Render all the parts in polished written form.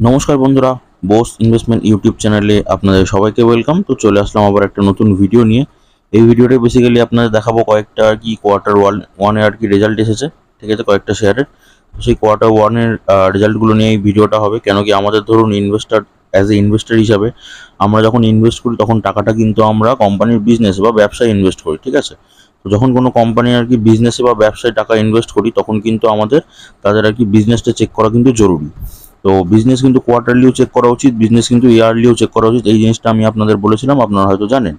নমস্কার বন্ধুরা, Bose investment YouTube চ্যানেলে আপনাদের সবাইকে ওয়েলকাম। তো চলে আসলাম আবার একটা নতুন ভিডিও নিয়ে। এই ভিডিওটা বেসিক্যালি আপনাদের দেখাবো কয়েকটা আর কি কোয়ার্টার ওয়ানের আর কি রেজাল্ট এসেছে, ঠিক আছে, কয়েকটা শেয়ারের। তো সেই কোয়ার্টার 1-এর রেজাল্টগুলো নিয়ে এই ভিডিওটা হবে। কেন কি আমাদের ধরুন অ্যাজ এ ইনভেস্টার হিসাবে আমরা যখন ইনভেস্ট করি তখন টাকাটা কিন্তু আমরা কোম্পানির বিজনেস বা ব্যবসায় ইনভেস্ট করি, ঠিক আছে। তো যখন কোনো কোম্পানির আর কি বিজনেসে বা ব্যবসায় টাকা ইনভেস্ট করি তখন কিন্তু আমাদের তাদের আর কি বিজনেসটা চেক করা কিন্তু জরুরি। তো বিজনেস কিন্তু কোয়ার্টারলিও চেক করা উচিত, বিজনেস কিন্তু ইয়ারলিও চেক করা উচিত। এই জিনিসটা আমি আপনাদের বলেছিলাম, আপনারা হয়তো জানেন।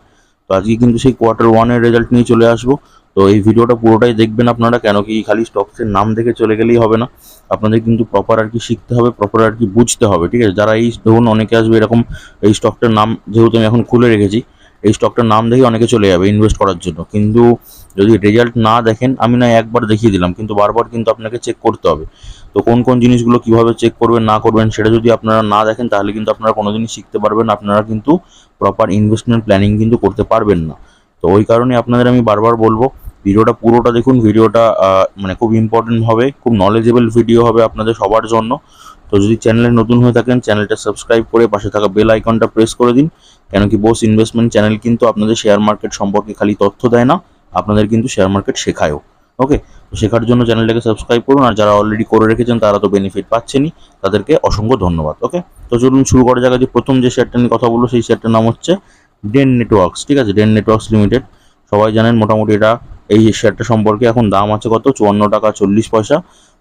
তো আজকে কিন্তু সেই কোয়ার্টার 1-এর রেজাল্ট নিয়ে চলে আসবো। তো এই ভিডিওটা পুরোটাই দেখবেন আপনারা, কেন কি খালি স্টকসের নাম দেখে চলে গেলেই হবে না। আপনাদের কিন্তু প্রপার আর কি শিখতে হবে, প্রপার আর কি বুঝতে হবে, ঠিক আছে। যারা এই ধরুন অনেকে আসবে এরকম, এই স্টকটার নাম যেহেতু আমি এখন খুলে রেখেছি, এই স্টকটার নাম দেখে অনেকে চলে যাবে ইনভেস্ট করার জন্য। কিন্তু যদি রেজাল্ট না দেখেন, আমি না একবার দেখিয়ে দিলাম, কিন্তু বারবার কিন্তু আপনাকে চেক করতে হবে। তো কোন কোন জিনিসগুলো কিভাবে চেক করবেন না করবেন সেটা যদি আপনারা না দেখেন তাহলে কিন্তু আপনারা কোনোদিনই শিখতে পারবেন না, আপনারা কিন্তু প্রপার ইনভেস্টমেন্ট প্ল্যানিং কিন্তু করতে পারবেন না। তো ওই কারণে আপনাদের আমি বারবার বলবো ভিডিওটা পুরোটা দেখুন। ভিডিওটা মানে খুব ইম্পর্টেন্ট হবে, খুব নলেজেবল ভিডিও হবে আপনাদের সবার জন্য। তো যদি চ্যানেলে নতুন হয়ে থাকেন চ্যানেলটা সাবস্ক্রাইব করে পাশে থাকা বেল আইকনটা প্রেস করে দিন। কেন কি বোস ইনভেস্টমেন্ট চ্যানেল কিন্তু আপনাদের শেয়ার মার্কেট সম্পর্কে খালি তথ্য দেয় না, আপনাদের কিন্তু শেয়ার মার্কেট শেখায়ও। ওকে, তো শেখার জন্য চ্যানেলটাকে সাবস্ক্রাইব করুন। আর যারা অলরেডি করে রেখেছেন তারা তো বেনিফিট পাচ্ছেনই, তাদেরকে অসংখ্য ধন্যবাদ। ওকে, তো চলুন শুরু করা যাক। যে প্রথম যে শেয়ারটা নিয়ে কথা বলবো সেই শেয়ারটার নাম হচ্ছে ডেন নেটওয়ার্কস, ঠিক আছে, ডেন নেটওয়ার্কস লিমিটেড। সবাই জানেন মোটামুটি এটা, এই শেয়ারটা সম্পর্কে এখন দাম আছে কত, 54 টাকা 40 পয়সা।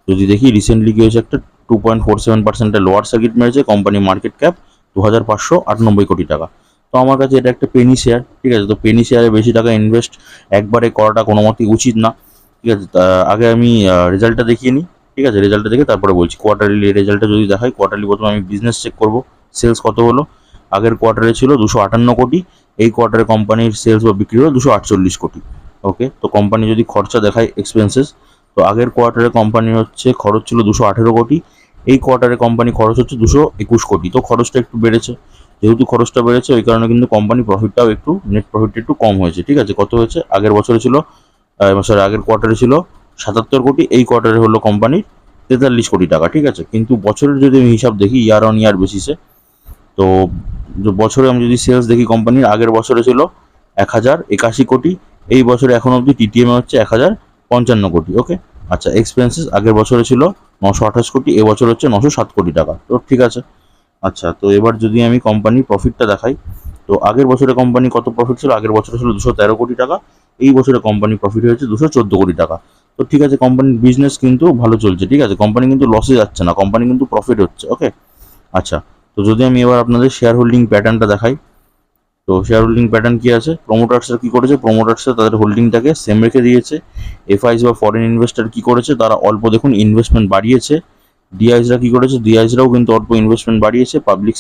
যদি দেখি রিসেন্টলি কি হয়েছে, একটা 2.47% লোয়ার সার্কিট মেরেছে। কোম্পানি মার্কেট ক্যাপ 2598 কোটি টাকা। তো আমার কাছে এটা একটা পেনি শেয়ার, ঠিক আছে। তো পেনি শেয়ারে বেশি টাকা ইনভেস্ট একবারে করাটা কোনো মতেই উচিত না, ঠিক আছে। আগে আমি রেজাল্টটা দেখিয়ে নিই, ঠিক আছে। রেজাল্টটা দেখে তারপরে বলছি। কোয়ার্টারলি রেজাল্টটা যদি দেখাই, কোয়ার্টারলি প্রথমে আমি বিজনেস চেক করব, সেলস কত হলো। আগের কোয়ার্টারে ছিল 258 কোটি, এই কোয়ার্টারে কোম্পানির সেলস বা বিক্রি হলো 248 কোটি। ওকে, তো কোম্পানি যদি খরচা দেখায় এক্সপেন্সেস, তো আগের কোয়ার্টারে কোম্পানির হচ্ছে খরচ ছিল 218 কোটি, এই কোয়ার্টারে কোম্পানি খরচ হচ্ছে 221 কোটি। তো খরচটা একটু বেড়েছে, যেহেতু খরচটা বেড়েছে ওই কারণে কিন্তু কোম্পানি প্রফিটটাও একটু, নেট প্রফিটটা একটু কম হয়েছে, ঠিক আছে। কত হয়েছে, আগের বছরে ছিল সরি আগের কোয়ার্টারে ছিল 77 কোটি, এই কোয়ার্টারে হলো কোম্পানির 43 কোটি টাকা, ঠিক আছে। কিন্তু বছরের যদি আমি হিসাব দেখি ইয়ার অন ইয়ার বেসিসে, তো বছরে আমি যদি সেলস দেখি কোম্পানির, আগের বছরে ছিল 1081 কোটি, এই বছরে এখন অবধি টিটিএম হচ্ছে 1055 কোটি। ওকে, আচ্ছা, এক্সপেন্সেস আগের বছরে ছিল 928 কোটি, এবছর হচ্ছে 907 কোটি টাকা। তো ঠিক আছে। আচ্ছা, তো এবার যদি আমি কোম্পানির প্রফিটটা দেখাই, তো আগের বছরে কোম্পানি কত প্রফিট ছিল, আগের বছরে ছিল 213 কোটি টাকা, এই বছরে কোম্পানি প্রফিট হয়েছে 214 কোটি টাকা। তো ঠিক আছে, কোম্পানির বিজনেস কিন্তু ভালো চলছে, ঠিক আছে। কোম্পানি কিন্তু লসে যাচ্ছে না, কোম্পানি কিন্তু প্রফিট হচ্ছে। ওকে, আচ্ছা, তো যদি আমি এবার আপনাদের শেয়ার হোল্ডিং প্যাটার্নটা দেখাই, তো শেয়ার হোল্ডিং প্যাটার্ন কি আছে, প্রমোটার্সরা কি করেছে, প্রমোটার্সরা তাদের হোল্ডিংটাকে সেম রেখে দিয়েছে। এফআইস বা ফরেন ইনভেস্টর কি করেছে, তারা অল্প দেখুন ইনভেস্টমেন্ট বাড়িয়েছে। ডিআইসরা কি করেছে, ডিআইসরাও কিন্তু অল্প ইনভেস্টমেন্ট বাড়িয়েছে। পাবলিক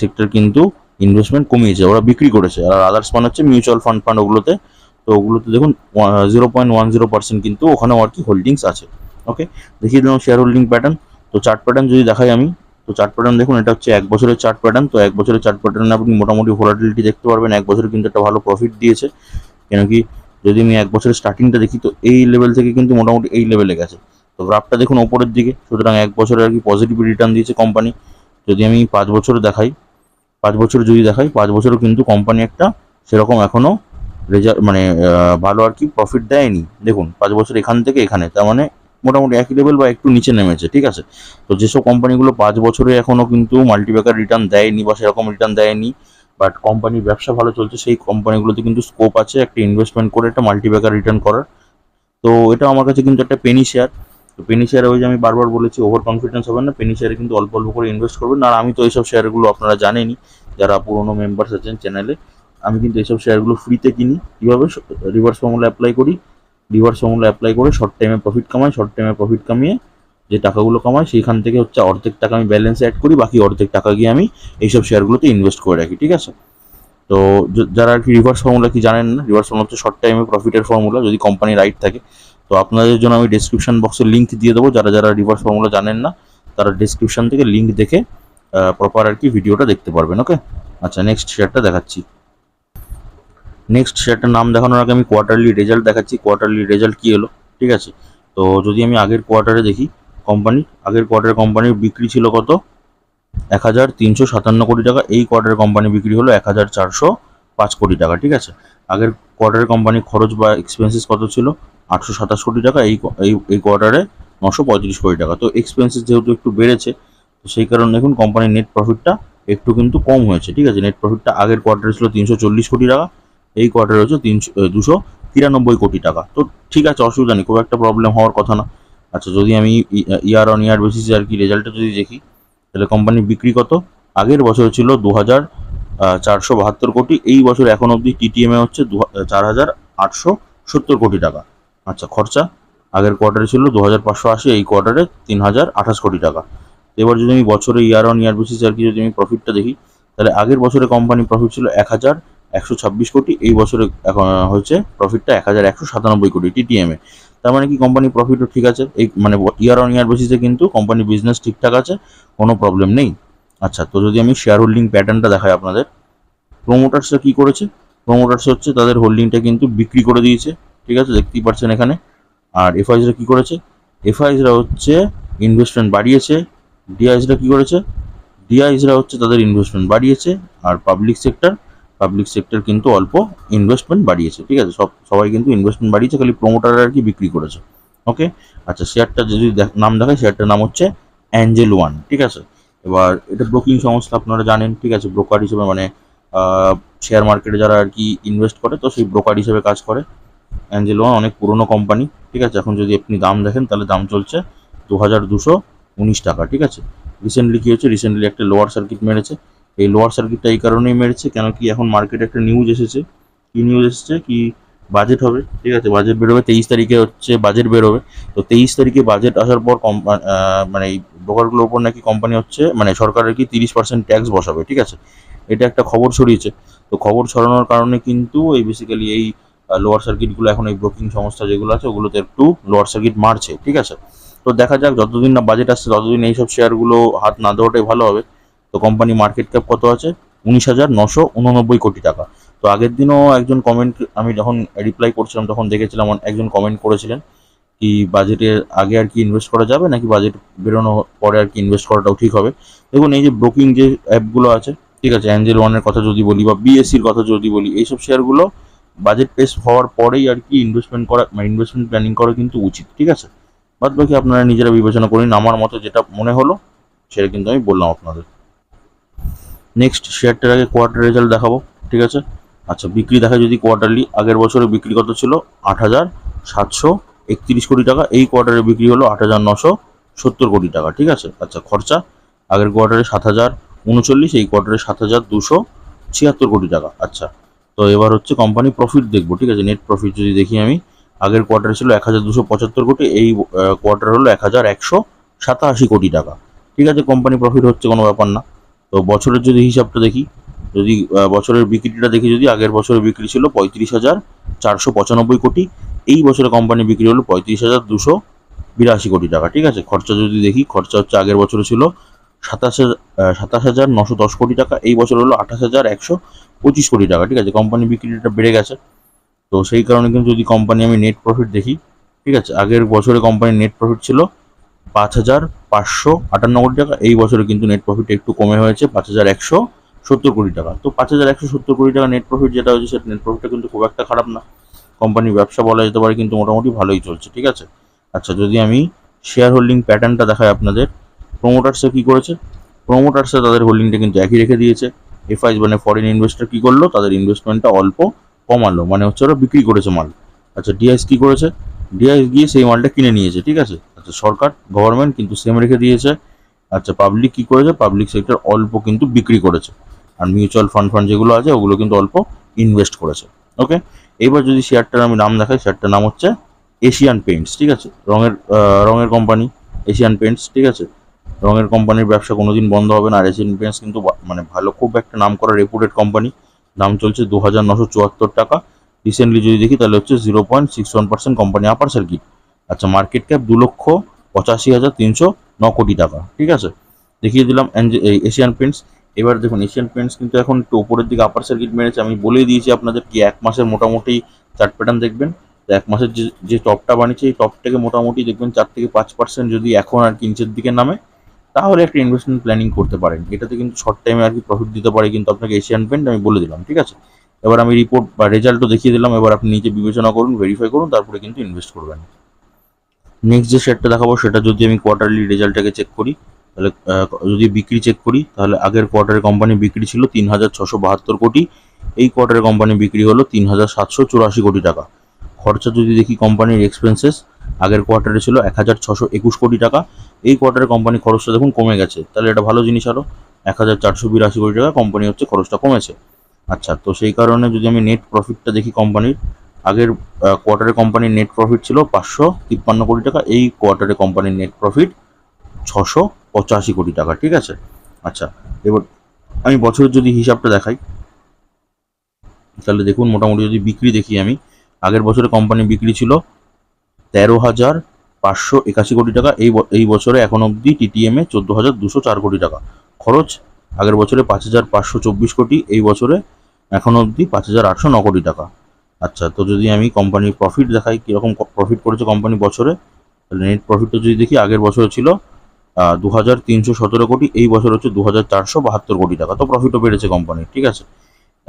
সেক্টর কিন্তু ইনভেস্টমেন্ট কমিয়েছে, ওরা বিক্রি করেছে। আর আদার্স ফান্ড হচ্ছে মিউচুয়াল ফান্ড ওগুলোতে, তো ওগুলোতে দেখুন 0.10% কিন্তু ওখানেও আর কি হোল্ডিংস আছে। ওকে, দেখিয়ে দিলাম শেয়ার হোল্ডিং প্যাটার্ন। তো চার্ট প্যাটার্ন যদি দেখাই আমি, তো চার্ট প্যাটার্ন দেখুন, এটা হচ্ছে 1 বছরের চার্ট প্যাটার্ন। তো 1 বছরের চার্ট প্যাটার্নে আপনি মোটামুটি ভোলাটিলিটি দেখতে পারবেন। 1 বছরে কিন্তু একটা ভালো প্রফিট দিয়েছে। কেন কি, যদি আমি 1 বছরের স্টার্টিংটা দেখি, তো এই লেভেল থেকে কিন্তু মোটামুটি এই লেভেলে গেছে। তো গ্রাফটা দেখুন ওপরের দিকে, সুতরাং 1 বছরে আর কি পজিটিভ রিটার্ন দিয়েছে কোম্পানি। যদি আমি 5 বছরে দেখাই, 5 বছরে যদি দেখাই, 5 বছরও কিন্তু কোম্পানি একটা সেরকম এখনো রেজাল্ট মানে ভালো আর কি প্রফিট দেয়নি। দেখুন 5 বছর এখান থেকে এখানে, তার মানে মোটামুটি একই লেভেল বা একটু নিচে নেমেছে, ঠিক আছে। তো যেসব কোম্পানিগুলো 5 বছরে এখনো কিন্তু মাল্টিপ্যাকার রিটার্ন দেয়নি বা সেরকম রিটার্ন দেয়নি, বাট কোম্পানির ব্যবসা ভালো চলছে, সেই কোম্পানিগুলোতে কিন্তু স্কোপ আছে একটা ইনভেস্টমেন্ট করে একটা মাল্টিপ্যাকার রিটার্ন করার। তো এটা আমার কাছে কিন্তু একটা পেনি শেয়ার। তো পেনি শেয়ারে ওই যে আমি বারবার বলেছি ওভার কনফিডেন্স হবেন না, পেনি শেয়ারে কিন্তু অল্প অল্প করে ইনভেস্ট করবেন। আর আমি তো এইসব শেয়ারগুলো আপনারা জানেনই, যারা পুরোনো মেম্বার্স আছেন চ্যানেলে, আমি কিন্তু এইসব শেয়ারগুলো ফ্রিতে কিনি। কীভাবে, রিভার্স ফর্মুলা অ্যাপ্লাই করি, রিভার্স ফর্মুলা অ্যাপ্লাই করে শর্ট টাইমে প্রফিট কামাই, শর্ট টাইমে প্রফিট কামিয়ে যে টাকাগুলো কামাই সেইখান থেকে হচ্ছে অর্ধেক টাকা আমি ব্যালেন্সে অ্যাড করি, বাকি অর্ধেক টাকা গিয়ে আমি এইসব শেয়ারগুলোতে ইনভেস্ট করে রাখি, ঠিক আছে। তো যারা আর কি রিভার্স ফর্মুলা কি জানেন না, রিভার্স ফর্মুলা হচ্ছে শর্ট টাইমে প্রফিটের ফর্মুলা যদি কোম্পানি রাইট থাকে। তো আপনাদের জন্য আমি ডেসক্রিপশন বক্সে লিঙ্ক দিয়ে দেবো, যারা যারা রিভার্স ফর্মুলা জানেন না তারা ডেসক্রিপশন থেকে লিঙ্ক দেখে প্রপার আর কি ভিডিওটা দেখতে পারবেন। ওকে, আচ্ছা, নেক্সট শেয়ারটা দেখাচ্ছি। নেক্সট শেয়ারটার নাম দেখানোর আগে আমি কোয়ার্টারলি রেজাল্ট দেখাচ্ছি, কোয়ার্টারলি রেজাল্ট কী হলো, ঠিক আছে। তো যদি আমি আগের কোয়ার্টারে দেখি, আগের কোয়ার্টারে কোম্পানির বিক্রি ছিল কত, 1,357 কোটি টাকা। এই কোয়ার্টারে কোম্পানি বিক্রি হলো 1,405 কোটি টাকা। ঠিক আছে, আগের কোয়ার্টারে কোম্পানি খরচ বা এক্সপেন্সেস কত ছিল? 827 কোটি টাকা। এই কোয়ার্টারে 935 কোটি টাকা। তো এক্সপেন্সেস যেহেতু একটু বেড়েছে, তো সেই কারণে দেখুন কোম্পানির নেট প্রফিটটা একটু কিন্তু কম হয়েছে। ঠিক আছে, নেট প্রফিটটা আগের কোয়ার্টারে ছিল 340 কোটি টাকা, এই কোয়ার্টারে হচ্ছে 293 কোটি টাকা। তো ঠিক আছে, অসুবিধা নেই, খুব একটা প্রবলেম হওয়ার কথা না। আচ্ছা, যদি আমি ইয়ার অন ইয়ার বেসিসে আর কি রেজাল্টটা যদি দেখি, তাহলে কোম্পানির বিক্রি কত? আগের বছর ছিল 2,472 কোটি, এই বছর এখন অবধি টিটিএমএ হচ্ছে 4,870 কোটি টাকা। আচ্ছা, খরচা আগের কোয়ার্টারে ছিল 2,580, এই কোয়ার্টারে 3,028 কোটি টাকা। এবার যদি আমি বছরে ইয়ার অন ইয়ার বেসিসে আর কি যদি আমি প্রফিটটা দেখি, তাহলে আগের বছরে কোম্পানি প্রফিট ছিল 1,126 কোটি, এই বছরে এখন হচ্ছে প্রফিটটা 1,197 কোটি টিটিএমএ। তার মানে কি কোম্পানি প্রফিটও ঠিক আছে, এই মানে ইয়ার অন ইয়ার বেসিসে কিন্তু কোম্পানির বিজনেস ঠিকঠাক আছে, কোনো প্রবলেম নেই। আচ্ছা, তো যদি আমি শেয়ার হোল্ডিং প্যাটার্নটা দেখাই আপনাদের, প্রোমোটার্সরা কি করেছে? প্রোমোটার্স হচ্ছে তাদের হোল্ডিংটা কিন্তু বিক্রি করে দিয়েছে। ঠিক আছে, দেখতেই পাচ্ছেন এখানে। আর এফআইজরা কি করেছে? এফআইজরা হচ্ছে ইনভেস্টমেন্ট বাড়িয়েছে। ডিআইজরা কি করেছে? ডিআইজরা হচ্ছে তাদের ইনভেস্টমেন্ট বাড়িয়েছে। আর পাবলিক সেক্টর কিন্তু অল্প ইনভেস্টমেন্ট বাড়িয়েছে। ঠিক আছে, সবাই কিন্তু ইনভেস্টমেন্ট বাড়িয়েছে, খালি প্রোমোটার আর কি বিক্রি করেছে। ওকে, আচ্ছা, শেয়ারটা যদি নাম দেখায়, শেয়ারটার নাম হচ্ছে অ্যাঞ্জেল ওয়ান। ঠিক আছে, এবার এটা ব্রোকিং সংস্থা, আপনারা জানেন। ঠিক আছে, ব্রোকার হিসেবে মানে শেয়ার মার্কেটে যারা আর কি ইনভেস্ট করে, তো সেই ব্রোকার হিসেবে কাজ করে। অ্যাঞ্জেল ওয়ান অনেক পুরনো কোম্পানি। ঠিক আছে, এখন যদি আপনি দাম দেখেন, তাহলে দাম চলছে 2,219 টাকা। ঠিক আছে, রিসেন্টলি কী হচ্ছে? রিসেন্টলি একটা লোয়ার সার্কিট মেরেছে। এই লোয়ার সার্কিটটা এই কারণেই মেরেছে, কেন কি এখন মার্কেটে একটা নিউজ এসেছে। কি নিউজ এসেছে? কি বাজেট হবে। ঠিক আছে, বাজেট বেরোবে 23 তারিখে, হচ্ছে বাজেট বেরোবে। তো 23 তারিখে বাজেট আসার পর মানে এই ব্রোকারগুলোর উপর নাকি কোম্পানি হচ্ছে মানে সরকারের কি 30% ট্যাক্স বসাবে। ঠিক আছে, এটা একটা খবর ছড়িয়েছে। তো খবর ছড়ানোর কারণে কিন্তু এই বেসিক্যালি এই লোয়ার সার্কিটগুলো এখন এই ব্রোকিং সংস্থা যেগুলো আছে ওগুলোতে একটু লোয়ার সার্কিট মারছে। ঠিক আছে, তো দেখা যাক, যতদিন না বাজেট আসছে ততদিন এইসব শেয়ারগুলো হাত না দেওয়াটাই ভালো হবে। তো কোম্পানি মার্কেট ক্যাপ কত আছে? 19,989 কোটি টাকা। তো আগের দিনও একজন কমেন্ট, আমি যখন রিপ্লাই করছিলাম তখন দেখেছিলাম একজন কমেন্ট করেছিলেন কি বাজেটের আগে আর কি ইনভেস্ট করা যাবে, নাকি বাজেট বেরোনোর পরে আর কি ইনভেস্ট করাটাও ঠিক হবে। দেখুন, এই যে ব্রোকিং যে অ্যাপগুলো আছে, ঠিক আছে, অ্যাঞ্জেল ওয়ানের কথা যদি বলি বা বিএসসির কথা যদি বলি, এইসব শেয়ারগুলো বাজেট পেশ হওয়ার পরেই আর কি ইনভেস্টমেন্ট করা, মানে ইনভেস্টমেন্ট প্ল্যানিং করা কিন্তু উচিত। ঠিক আছে, বাদ বাকি আপনারা নিজেরা বিবেচনা করুন। আমার মতে যেটা মনে হলো সেটা কিন্তু আমি বললাম আপনাদের। নেক্সট শেয়ারটার আগে কোয়ার্টার রেজাল্ট দেখাবো। ঠিক আছে, আচ্ছা, বিক্রি দেখা যদি কোয়ার্টারলি, আগের বছরে বিক্রি কত ছিল? 8,731 কোটি টাকা। এই কোয়ার্টারে বিক্রি হলো 8,970 কোটি টাকা। ঠিক আছে, আচ্ছা, খরচা আগের কোয়ার্টারে 7,039, এই কোয়ার্টারে 7,276 কোটি টাকা। আচ্ছা, তো এবার হচ্ছে কোম্পানি প্রফিট দেখবো। ঠিক আছে, নেট প্রফিট যদি দেখি আমি, আগের কোয়ার্টারে ছিল 1,275 কোটি, এই কোয়ার্টার হলো 1,187 কোটি টাকা। ঠিক আছে, কোম্পানি প্রফিট হচ্ছে, কোনো ব্যাপার না। তো বছরের যদি হিসাবটা দেখি, যদি বছরের বিক্রিটা দেখি, যদি আগের বছরের বিক্রি ছিল 35,495 কোটি, এই বছরে কোম্পানি বিক্রি হলো 35,282 কোটি টাকা। ঠিক আছে, খরচা যদি দেখি, খরচা হচ্ছে আগের বছরে ছিল 27,910 কোটি টাকা, এই বছর হলো 28,125 কোটি টাকা। ঠিক আছে, কোম্পানি বিক্রিটা বেড়ে গেছে। তো সেই কারণে কিন্তু যদি কোম্পানি আমি নেট প্রফিট দেখি, ঠিক আছে, আগের বছরে কোম্পানির নেট প্রফিট ছিল 5,558 কোটি টাকা, এই বছরে কিন্তু নেট প্রফিট একটু কমে হয়েছে 5,170 কোটি টাকা। তো 5,170 কোটি টাকা নেট প্রফিট যেটা হয়েছে, সেটা নেট প্রফিটটা কিন্তু খুব একটা খারাপ না। কোম্পানির ব্যবসা বলা যেতে পারে কিন্তু মোটামুটি ভালোই চলছে। ঠিক আছে, আচ্ছা, যদি আমি শেয়ার হোল্ডিং প্যাটার্নটা দেখাই আপনাদের, প্রোমোটার্সে কী করেছে? প্রোমোটার্সে তাদের হোল্ডিংটা কিন্তু একই রেখে দিয়েছে। এফআইজ মানে ফরেন ইনভেস্টর কী করলো? তাদের ইনভেস্টমেন্টটা অল্প কমালো, মানে হচ্ছে ওরা বিক্রি করেছে মাল। আচ্ছা, ডিআইএস কী করেছে? ডিআইএস গিয়ে সেই মালটা কিনে নিয়েছে। ঠিক আছে, আচ্ছা, সরকার গভর্নমেন্ট কিন্তু সেম রেখে দিয়েছে। আচ্ছা, পাবলিক কী করেছে? পাবলিক সেক্টর অল্প কিন্তু বিক্রি করেছে। আর মিউচুয়াল ফান্ড যেগুলো আছে ওগুলো কিন্তু অল্প ইনভেস্ট করেছে। ওকে, এইবার যদি শেয়ারটার আমি নাম দেখাই, শেয়ারটার নাম হচ্ছে এশিয়ান পেইন্টস। ঠিক আছে, রঙের কোম্পানি এশিয়ান পেইন্টস। ঠিক আছে, রঙের কোম্পানির ব্যবসা কোনোদিন বন্ধ হবে না। আর এশিয়ান পেইন্টস কিন্তু মানে ভালো, খুব একটা নাম করা রেপুটেড কোম্পানি। দাম চলছে 2,974 টাকা। রিসেন্টলি যদি দেখি তাহলে হচ্ছে 0.61% কোম্পানি আপার সার্কিট। আচ্ছা, মার্কেট ক্যাপ 2,85,309 কোটি টাকা। ঠিক আছে, দেখিয়ে দিলাম এশিয়ান পেইন্টস। এবার দেখুন, এশিয়ান পেইন্টস কিন্তু এখন একটু উপরের দিকে আপার সার্কিট মেরেছে। আমি বলেই দিয়েছি আপনাদের কি এক মাসের মোটামুটি চার্ট প্যাটার্ন দেখবেন। তো এক মাসের যে টপটা বানিয়েছে, এই টপ থেকে মোটামুটি দেখবেন 4 থেকে 5% যদি এখন আর কি নিচের দিকে নামে, তাহলে একটা ইনভেস্টমেন্ট প্ল্যানিং করতে পারেন। এটাতে কিন্তু শর্ট টাইমে আর কি প্রফিট দিতে পারে, কিন্তু আপনাকে এশিয়ান পেন্ট আমি বলে দিলাম, ঠিক আছে। এবার আমি রিপোর্ট বা রেজাল্টও দেখিয়ে দিলাম, এবার আপনি নিজে বিবেচনা করুন, ভেরিফাই করুন, তারপরে কিন্তু ইনভেস্ট করবেন। নেক্সট যে শেয়ারটা দেখাবো সেটা যদি আমি কোয়ার্টারলি রেজাল্টটাকে চেক করি, তাহলে যদি বিক্রি চেক করি, তাহলে আগের কোয়ার্টারে কোম্পানি বিক্রি ছিল 3,672 কোটি, এই কোয়ার্টারে কোম্পানি বিক্রি হলো 3,784 কোটি টাকা। খরচা যদি দেখি কোম্পানির এক্সপেন্সেস, আগের কোয়ার্টারে ছিল 1,621 কোটি টাকা, এই কোয়ার্টারে কোম্পানি খরচটা দেখুন কমে গেছে, তাহলে এটা ভালো জিনিস। আরও 1,482 কোটি টাকা কোম্পানি হচ্ছে খরচটা কমেছে। আচ্ছা, তো সেই কারণে যদি আমি নেট প্রফিটটা দেখি কোম্পানির, আগের কোয়ার্টারে কোম্পানির নেট প্রফিট ছিল 553 কোটি টাকা, এই কোয়ার্টারে কোম্পানির নেট প্রফিট 685 কোটি টাকা, ঠিক আছে। আচ্ছা, এবার আমি বছরের যদি হিসাবটা দেখাই, তাহলে দেখুন মোটামুটি যদি বিক্রি দেখি আমি, আগের বছরে কোম্পানি বিক্রি ছিল 13,581 কোটি টাকা, এই বছরে এখন অবধি টিটিএম এ 14,204 কোটি টাকা। খরচ আগের বছরে 5,524 কোটি, এই বছরে এখন অবধি 5,809 কোটি টাকা। আচ্ছা, তো যদি আমি কোম্পানির প্রফিট দেখাই, কীরকম প্রফিট করেছে কোম্পানি বছরে, তাহলে নেট প্রফিটটা যদি দেখি, আগের বছরে ছিল 2,317 কোটি, এই বছর হচ্ছে 2,472 কোটি টাকা, তো প্রফিটও বেড়েছে কোম্পানির, ঠিক আছে।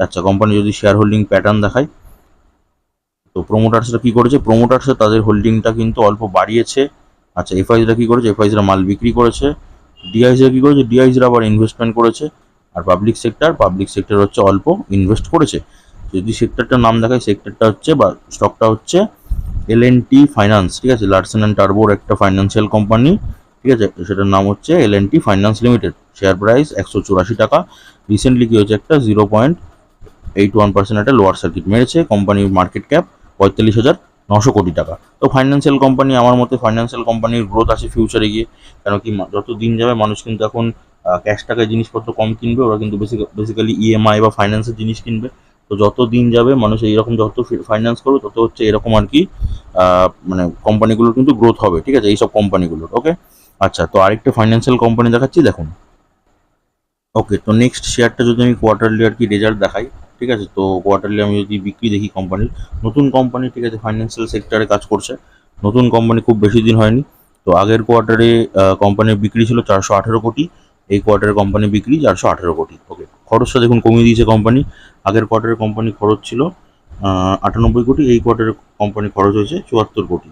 আচ্ছা, কোম্পানি যদি শেয়ার হোল্ডিং প্যাটার্ন দেখায়, তো প্রোমোটার্সরা কী করেছে, প্রোমোটার্সরা তাদের হোল্ডিংটা কিন্তু অল্প বাড়িয়েছে। আচ্ছা, এফআইসরা কী করেছে, এফআইসরা মাল বিক্রি করেছে। ডিআইসরা কী করেছে, ডিআইসরা আবার ইনভেস্টমেন্ট করেছে। আর পাবলিক সেক্টর হচ্ছে অল্প ইনভেস্ট করেছে। যদি সেক্টরটার নাম দেখায়, সেক্টরটা হচ্ছে বা স্টকটা হচ্ছে L&T ফাইন্যান্স, ঠিক আছে, লার্সেন অ্যান্ড টার্বোর একটা ফাইন্যান্সিয়াল কোম্পানি, ঠিক আছে, সেটার নাম হচ্ছে L&T finance limited. Share price 184 টাকা। রিসেন্টলি কী হয়েছে, একটা 0.81% একটা লোয়ার সার্কিট মেরেছে। কোম্পানির মার্কেট ক্যাপ 45,900 কোটি টাকা। তো ফাইন্যান্সিয়াল কোম্পানি, আমার মতে ফাইন্যান্সিয়াল কোম্পানির গ্রোথ আছে ফিউচারে গিয়ে, কেন কি যত দিন যাবে মানুষ কিন্তু এখন ক্যাশ টাকায় জিনিসপত্র কম কিনবে, ওরা কিন্তু বেসিক্যালি ইএমআই বা ফাইন্যান্সের জিনিস কিনবে। তো যত দিন যাবে মানুষ এইরকম যত ফাইন্যান্স করবে, তত হচ্ছে এরকম আর কি মানে কোম্পানিগুলোর কিন্তু গ্রোথ হবে, ঠিক আছে, এইসব কোম্পানিগুলোর। ওকে, আচ্ছা, তো আরেকটা ফাইন্যান্সিয়াল কোম্পানি দেখাচ্ছি, দেখুন। ওকে, তো নেক্সট শেয়ারটা যদি আমি কোয়ার্টারলি আর কি রেজাল্ট দেখাই, ঠিক আছে, তো কোয়ার্টারলি আমি যদি বিক্রি দেখি কোম্পানির, নতুন কোম্পানি, ঠিক আছে, ফাইন্যান্সিয়াল সেক্টরে কাজ করছে, নতুন কোম্পানি, খুব বেশি দিন হয়নি। তো আগের কোয়ার্টারে কোম্পানির বিক্রি ছিল 418 কোটি, এই কোয়ার্টারে কোম্পানি বিক্রি 418 কোটি। ওকে, খরচটা দেখুন কমিয়ে দিয়েছে কোম্পানি, আগের কোয়ার্টারে কোম্পানি খরচ ছিল 98 কোটি, এই কোয়ার্টারে কোম্পানি খরচ হয়েছে 74 কোটি।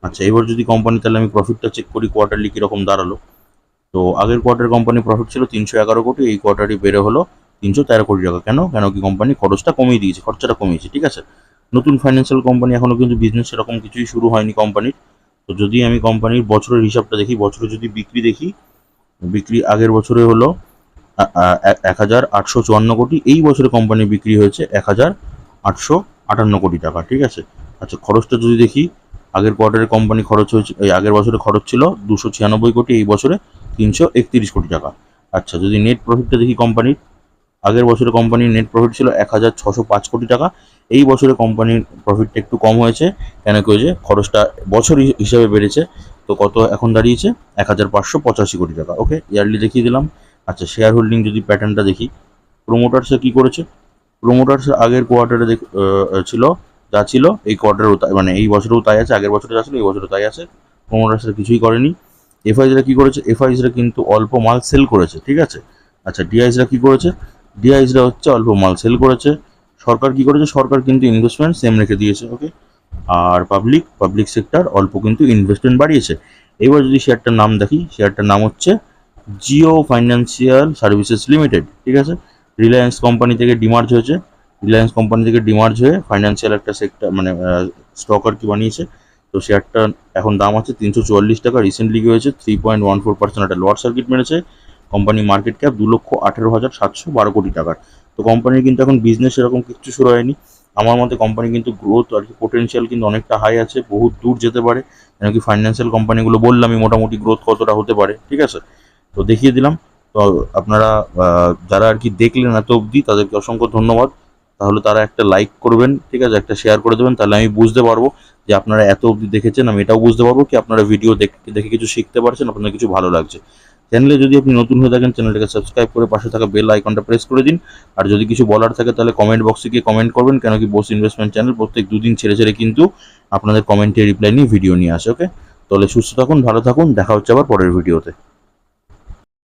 আচ্ছা, এবার যদি কোম্পানি, তাহলে আমি প্রফিটটা চেক করি কোয়ার্টারলি কীরকম দাঁড়ালো। তো আগের কোয়ার্টার কোম্পানি প্রফিট ছিল 311 কোটি, এই কোয়ার্টারে বেড়ে হলো 313 কোটি টাকা। কেন কি কোম্পানি খরচটা কমিয়ে দিয়েছে, খরচাটা কমিয়েছে, ঠিক আছে। নতুন ফাইন্যান্সিয়াল কোম্পানি, এখনও কিন্তু বিজনেস সেরকম কিছুই শুরু হয়নি কোম্পানির। তো যদি আমি কোম্পানির বছরের হিসাবটা দেখি, বছরে যদি বিক্রি দেখি, বিক্রি আগের বছরে হলো 1,854 কোটি, এই বছরে কোম্পানির বিক্রি হয়েছে 1,858 কোটি টাকা, ঠিক আছে। আচ্ছা, খরচটা যদি দেখি, আগের কোয়ার্টারে কোম্পানি খরচ হয়েছে, এই আগের বছরে খরচ ছিল 296 কোটি, এই বছরে 331 কোটি টাকা। আচ্ছা, যদি নেট প্রফিটটা দেখি কোম্পানির, আগের বছরে কোম্পানির নেট প্রফিট ছিল 1,605 কোটি টাকা, এই বছরে কোম্পানির প্রফিটটা একটু কম হয়েছে, কেন কি হয়েছে, খরচটা বছর হিসাবে বেড়েছে। তো কত এখন দাঁড়িয়েছে, 1,585 কোটি টাকা। ওকে, ইয়ারলি দেখিয়ে দিলাম। আচ্ছা, শেয়ার হোল্ডিং যদি প্যাটার্নটা দেখি, প্রোমোটার্সে কী করেছে, প্রোমোটার্স আগের কোয়ার্টারে ছিল যা ছিল, এই কোয়ার্টারেও মানে এই বছরেও তাই আছে, আগের বছরে যা ছিল এই বছরে তাই আছে, প্রোমোটার্সরা কিছুই করেনি। এফআইসরা কী করেছে, এফআইসরা কিন্তু অল্প মাল সেল করেছে, ঠিক আছে। আচ্ছা, ডিআইসরা কী করেছে, ডিআইসরা হচ্ছে অল্প মাল সেল করেছে। সরকার কী করেছে, সরকার কিন্তু ইনভেস্টমেন্ট সেম রেখে দিয়েছে। ওকে, আর পাবলিক সেক্টর অল্প কিন্তু ইনভেস্টমেন্ট বাড়িয়েছে। এবার যদি শেয়ারটার নাম দেখি, শেয়ারটার নাম হচ্ছে জিও ফাইন্যান্সিয়াল সার্ভিসেস লিমিটেড, ঠিক আছে। রিলায়েন্স কোম্পানি থেকে ডিমার্জ হয়েছে, রিলায়েন্স কোম্পানি থেকে ডিমার্জ হয়ে ফাইন্যান্সিয়াল একটা সেক্টর মানে স্টক আর কি বানিয়েছে। তো শেয়ারটা এখন দাম আছে 344 টাকা। রিসেন্টলি কি হয়েছে, 3.14% একটা লোয়ার সার্কিট মেরেছে। কোম্পানি মার্কেট ক্যাপ 2,18,712 কোটি টাকার। তো কোম্পানির কিন্তু এখন বিজনেস এরকম কিছু শুরু হয়নি। আমার মতে কোম্পানি কিন্তু গ্রোথ আর কি পোটেনশিয়াল কিন্তু অনেকটা হাই আছে, বহুত দূর যেতে পারে। কেন কি ফাইন্যান্সিয়াল কোম্পানিগুলো বললামই মোটামুটি গ্রোথ কতটা হতে পারে, ঠিক আছে। তো দেখিয়ে দিলাম। তো আপনারা যারা আর কি দেখলেন এত অবধি, তাদেরকে অসংখ্য ধন্যবাদ। তাহলে তারা একটা লাইক করবেন, ঠিক আছে, একটা শেয়ার করে দেবেন, তাহলে আমি বুঝতে পারবো যে আপনারা এত অবধি দেখেছেন। আমি এটাও বুঝতে পারবো কি আপনারা ভিডিও দেখে কিছু শিখতে পারছেন, আপনাদের কিছু ভালো লাগছে। চ্যানেলে যদি আপনি নতুন হয়ে থাকেন, চ্যানেলটাকে সাবস্ক্রাইব করে পাশে থাকা বেল আইকনটা প্রেস করে দিন। আর যদি কিছু বলার থাকে তাহলে কমেন্ট বক্সে গিয়ে কমেন্ট করবেন, কেন কি বোস ইনভেস্টমেন্ট চ্যানেল প্রত্যেক দুদিন ছেড়ে কিন্তু আপনাদের কমেন্টে রিপ্লাই নিয়ে ভিডিও নিয়ে আসে। ওকে, তাহলে সুস্থ থাকুন, ভালো থাকুন, দেখা হচ্ছে আবার পরের ভিডিওতে।